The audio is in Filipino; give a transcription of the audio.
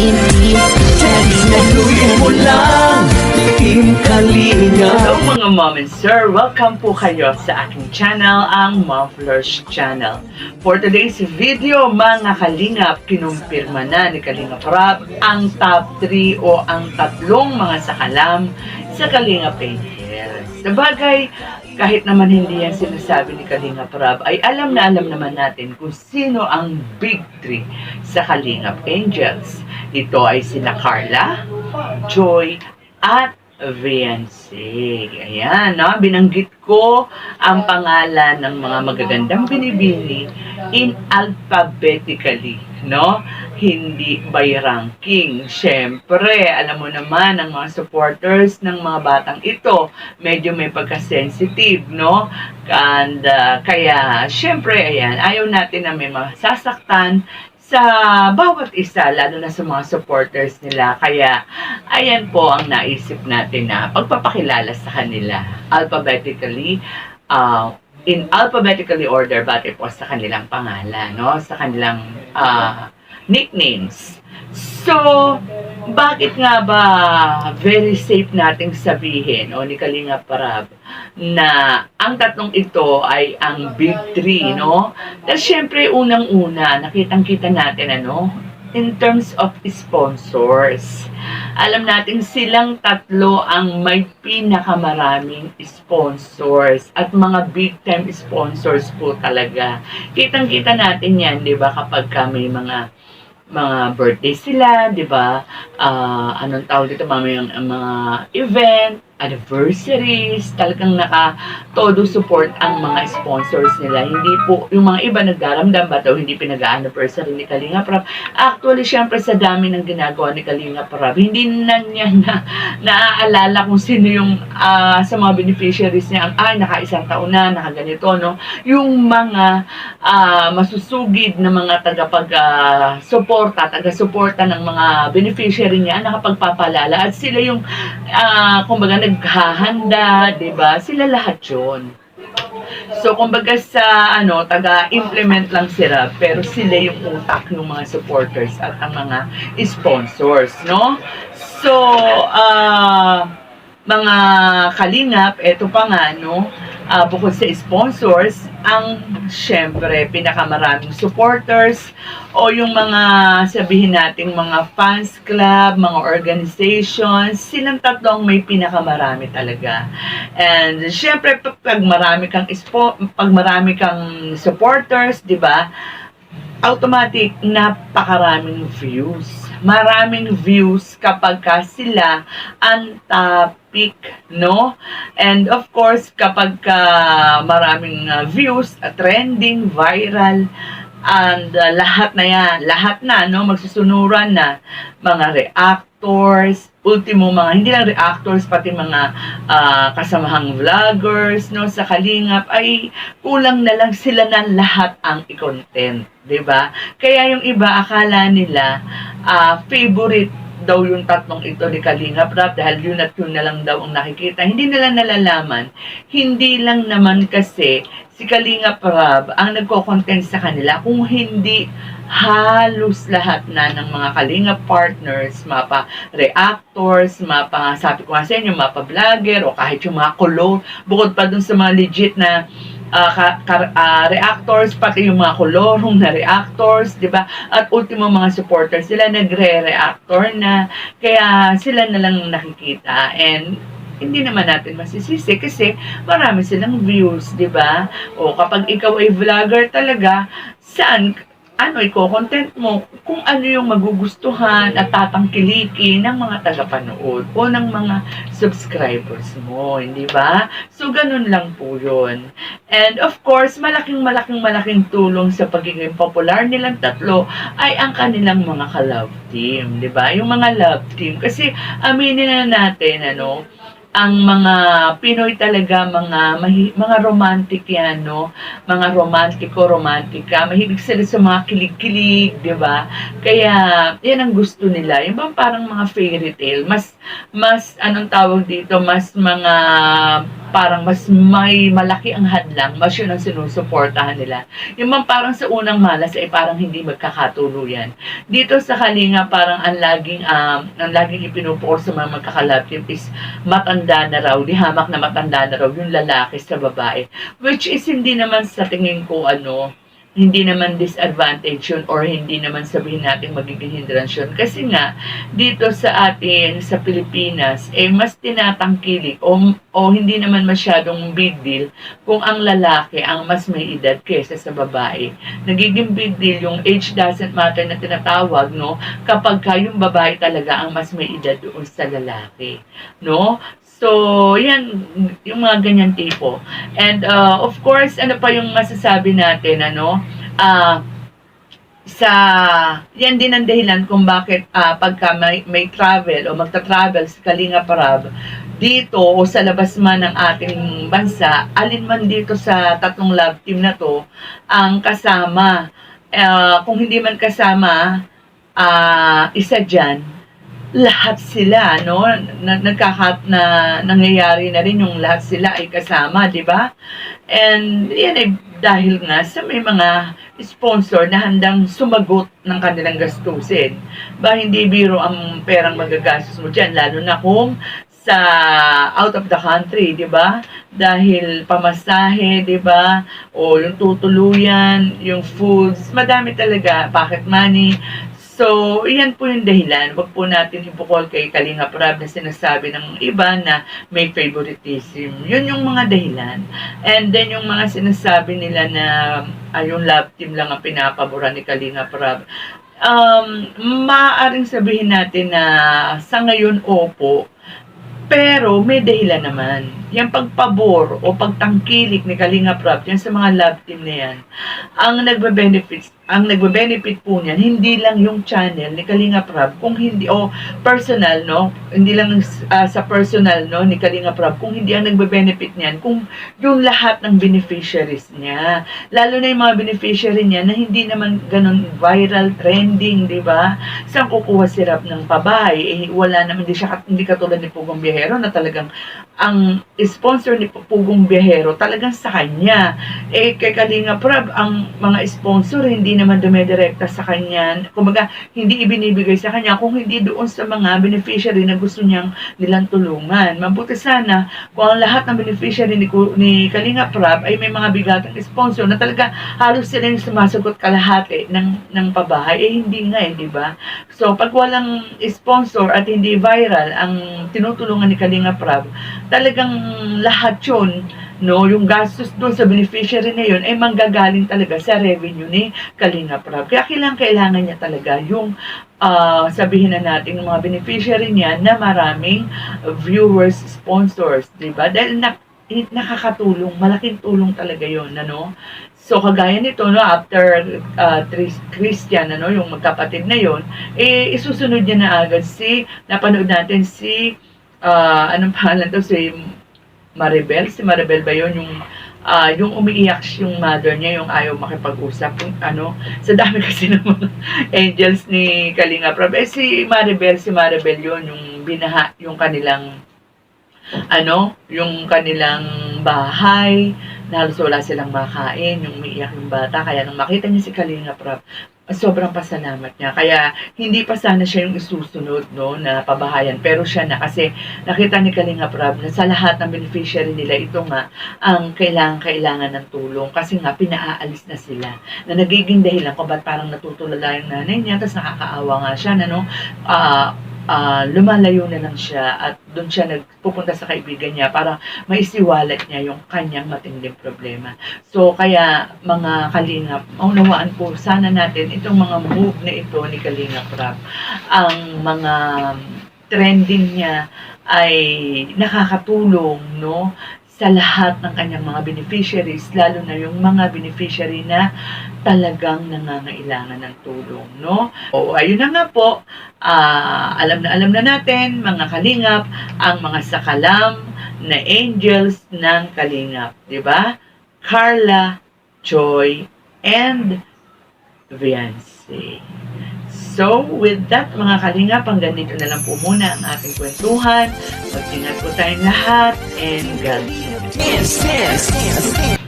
hindi text na Tuloy mo lang, Team Kalinga. Hello mga mom and sir! Welcome po kayo sa aking channel, ang Mom Flourish Channel. For today's video, mga kalingap, kinumpirma na ni Kalingap Rob ang top 3 o ang tatlong mga sakalam sa Kalingap Angels. Sabagay, kahit naman hindi yan sinasabi ni Kalingap Rob, ay alam naman natin kung sino ang big 3 sa Kalingap Angels. Ito ay sina Carla, Joy, at Viancy. Ayan, no? Binanggit ko ang pangalan ng mga magagandang binibini in alphabetically, no? Hindi by ranking. Siyempre, alam mo naman, ang mga supporters ng mga batang ito, medyo may pagka-sensitive, no? And kaya, siyempre, ayan, ayaw natin na may masasaktan sa bawat isa, lalo na sa mga supporters nila. Kaya, ayan po ang naisip natin na pagpapakilala sa kanila. Alphabetically, in alphabetically order, batay po sa kanilang pangalan, no? Sa kanilang nicknames. So, bakit nga ba very safe nating sabihin o ni Kalingap Rob na ang tatlong ito ay ang big 3, no? Dahil syempre unang-una, nakitang-kita natin in terms of sponsors. Alam natin silang tatlo ang may pinakamaraming sponsors at mga big time sponsors po talaga. Kitang-kita natin yan, 'di ba, kapag may mga birthday sila, 'di ba? Anong tawag dito, mga event, anniversaries, talagang todo support ang mga sponsors nila. Hindi po, yung mga iba nagdaramdam ba daw hindi pinag-anniversary ni Kalingap Rob. Actually, syempre sa dami ng ginagawa ni Kalingap Rob, hindi na niya naaalala kung sino yung sa mga beneficiaries niya, naka-isang taon na, nakaganito, no? Yung mga masusugid na mga taga-suporta ng mga beneficiary niya, nakapagpapalala at sila yung kumbaga naghahanda, 'di ba? Sila lahat 'yon. So kumbaga sa taga-implement lang sila, pero sila yung utak ng mga supporters at ang mga sponsors, no? So mga kalingap, eto pa nga, no? Bukod sa sponsors, ang syempre pinakamaraming supporters o yung mga sabihin nating mga fans club, mga organizations, silang tatlong may pinakamarami talaga. And syempre pag marami kang supporters, 'di ba? Automatic napakaraming views. Maraming views kapag sila ang topic, no? And of course, kapag maraming views, trending, viral, and lahat na, no? Magsusunuran na mga reactors, ultimo mga, hindi lang reactors, pati mga kasamahang vloggers, no, sa Kalingap, ay kulang na lang sila na lahat ang i-content, 'di ba? Kaya yung iba akala nila favorite daw yung tatlong ito ni Kalingap Rob dahil yun at yun na lang daw ang nakikita. Hindi nila nalalaman. Hindi lang naman kasi si Kalingap Rob ang nagko-content sa kanila, kung hindi halos lahat na ng mga Kalingap partners, mapa reactors, sabi ko nga sa inyo, mapa vlogger, o kahit yung mga color, bukod pa dun sa mga legit na reactors, pati yung mga kolorong na reactors, di ba? At ultimo mga supporters, sila nagre-reactor na, kaya sila na lang nakikita. And hindi naman natin masisisi kasi marami silang views, di ba? O kapag ikaw ay vlogger talaga, saan i-content mo kung ano yung magugustuhan at tatangkilikin ng mga tagapanood o ng mga subscribers mo, hindi ba? So, ganun lang po yun. And of course, malaking tulong sa pagiging popular nilang tatlo ay ang kanilang mga ka-love team, di ba? Yung mga love team. Kasi, aminin na natin, ang mga Pinoy talaga, mga romantic yan, no? Mga romantika. Mahilig sila sa mga kilig-kilig, di ba? Kaya, yan ang gusto nila. Yung bang parang mga fairy tale. Mas anong tawag dito? Mas mga parang mas may malaki ang hadlang, mas yun ang sinusuportahan nila. Yung man parang sa unang malas ay parang hindi magkakatuluyan. Dito sa Kalinga parang ang laging ipinupukol sa mga magkakalab team is matanda na raw, di hamak na matanda na raw yung lalaki sa babae. Which is hindi naman sa tingin ko hindi naman disadvantage yun or hindi naman sabihin natin magiging hindrance yun. Kasi nga, dito sa atin, sa Pilipinas, mas tinatangkilik o hindi naman masyadong big deal kung ang lalaki ang mas may edad kesa sa babae. Nagiging big deal yung age doesn't matter na tinatawag, no? Kapag yung babae talaga ang mas may edad doon sa lalaki, no? So, yan, yung mga ganyan tipo. And, of course, ano pa yung masasabi natin, yan din ang dahilan kung bakit pagka may travel o magta-travel sa Kalinga Prab, dito o sa labas man ng ating bansa, alin man dito sa tatlong love team na to, ang kasama, kung hindi man kasama, isa dyan, lahat sila, no? Nangyayari na rin yung lahat sila ay kasama, di ba? And yan ay dahil nga sa may mga sponsor na handang sumagot ng kanilang gastusin. Ba, hindi biro ang perang magagastos mo dyan, lalo na kung sa out of the country, di ba? Dahil pamasahe, di ba? O yung tutuluyan, yung foods, madami talaga, pocket money. So, yan po yung dahilan. Huwag po natin ibukol kay Kalinga Prab na sinasabi ng iba na may favoritism. Yun yung mga dahilan. And then, yung mga sinasabi nila na yung love team lang ang pinapabura ni Kalinga Prab. Maaaring sabihin natin na sa ngayon, opo. Pero may dahilan naman. Yung pagpabor o pagtangkilik ni Kalinga Prab, yan sa mga love team na yan, ang nagbe-benefit po niyan, hindi lang yung channel ni Kalinga Prab, kung hindi, o personal, no? Hindi lang sa personal, no, ni Kalinga Prab, kung hindi ang nagbe-benefit niyan, kung yung lahat ng beneficiaries niya. Lalo na yung mga beneficiary niya na hindi naman ganun viral, trending, di ba? Saan kukuha si Rab ng pabay? Wala naman, hindi katulad ni Pugong Biyahero na talagang ang sponsor ni Pugong Biyahero talagang sa kanya. Kay Kalinga Prab, ang mga sponsor hindi naman dumedirekta sa kanya. Kumbaga, hindi ibinibigay sa kanya kung hindi doon sa mga beneficiary na gusto nilang tulungan. Mabuti sana kung ang lahat ng beneficiary ni Kalinga Prab ay may mga bigatang sponsor na talaga halos sila yung sumasagot kalahati ng pabahay. Hindi nga di ba? So, pag walang sponsor at hindi viral ang tinutulungan ni Kalinga Prab, talagang lahat yun, no, yung gastos doon sa beneficiary na yun ay manggagaling talaga sa revenue ni Kalinga Prab. Kaya kailangan niya talaga yung sabihin na natin ng mga beneficiary niya na maraming viewers, sponsors, di ba? Dahil nakakatulong, malaking tulong talaga yun, ano? So, kagaya nito, no, after Christian, yung magkapatid na yun, isusunod niya na agad napanood natin anong pangalan to, si Maribel ba yun, yung umiiyak yung mother niya, yung ayaw makipag-usap, sa dami kasi ng mga angels ni Kalinga Prab. Si Maribel yun, yung binaha, yung kanilang bahay, na halos wala silang makain, yung umiiyak yung bata. Kaya nung makita niya si Kalinga Prab, sobrang pasalamat niya. Kaya hindi pa sana siya yung isusunod, no, na pabahayan. Pero siya na, kasi nakita ni Kalinga Prab na sa lahat ng beneficiary nila, ito nga ang kailangan ng tulong. Kasi nga, pinaaalis na sila. Na nagiging dahilan kung ba't parang natutulala yung nanay niya, tapos nakakaawa nga siya na, lumalayo na lang siya at doon siya nagpupunta sa kaibigan niya para maisiwalat niya yung kanyang matinding problema. So, kaya mga Kalingap, maunawaan po sana natin itong mga move na ito ni Kalinga Prab. Ang mga trending niya ay nakakatulong, no, sa lahat ng kanyang mga beneficiaries, lalo na yung mga beneficiary na talagang nangangailangan ng tulong, no? O, ayun na nga po, alam na natin, mga Kalingap, ang mga sakalam na angels ng Kalingap, di ba? Carla, Joy, and Viancy. So, with that mga kalingap, hanggang dito na lang po muna ang ating kwentuhan. Mag-ingat po tayong lahat and God bless. Dance, dance, dance, dance.